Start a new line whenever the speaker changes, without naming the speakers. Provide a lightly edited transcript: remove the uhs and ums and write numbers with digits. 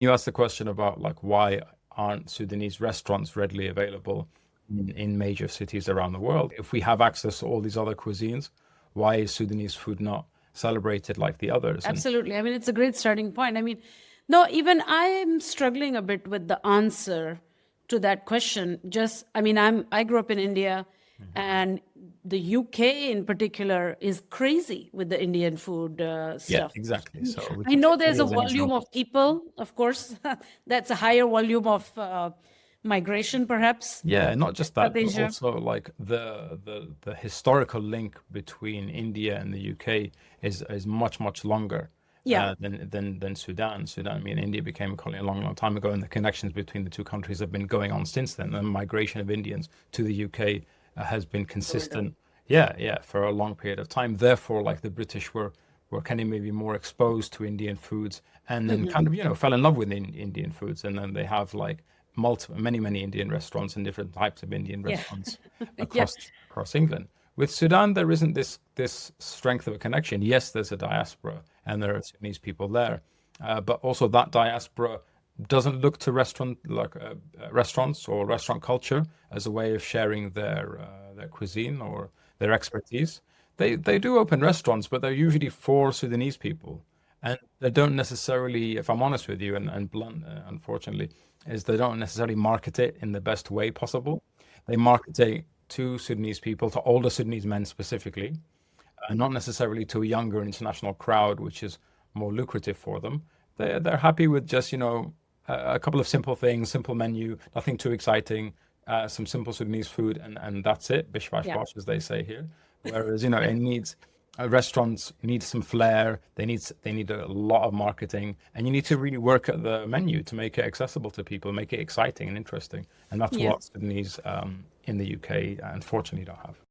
You asked the question about like why aren't Sudanese restaurants readily available in major cities around the world? If we have access to all these other cuisines, why is Sudanese food not celebrated like the others? And
Absolutely. I mean, it's a great starting point. I mean, no, even I'm struggling a bit with the answer to that question. Just, I mean, I grew up in India, and the UK in particular is crazy with the Indian food
yeah,
stuff.
exactly. So we
I
can take
know there's
India
a
as an
volume
example.
of people, of course, that's a higher volume of migration, perhaps,
Yeah, not just
South
that, but
Asia.
also like the historical link between India and the UK is much longer
Yeah,
than Sudan. Sudan, I mean, India became a colony a long time ago, and the connections between the two countries have been going on since then. The migration of Indians to the UK has been consistent. Yeah, yeah, for a long period of time. Therefore, like the British were kind of maybe more exposed to Indian foods, and then kind of fell in love with Indian foods, and then they have like many Indian restaurants and different types of Indian
yeah,
restaurants
yeah,
across England. With Sudan, there isn't this strength of a connection. Yes, there's a diaspora, and there are Sudanese people there, but also that diaspora doesn't look to restaurants or restaurant culture as a way of sharing their cuisine or their expertise. They do open restaurants, but they're usually for Sudanese people, and they don't necessarily, if I'm honest with you, and blunt, unfortunately, is they don't necessarily market it in the best way possible. They market it to Sudanese people, to older Sudanese men specifically, and not necessarily to a younger international crowd, which is more lucrative for them. They're happy with just a couple of simple things, simple menu, nothing too exciting, some simple Sudanese food, and that's it. Bish bash
yeah.
bosh, as they say here. Whereas it needs restaurants need some flair. They need a lot of marketing, and you need to really work at the menu to make it accessible to people, make it exciting and interesting. And that's
Yeah.
what Sudanese in the UK unfortunately don't have.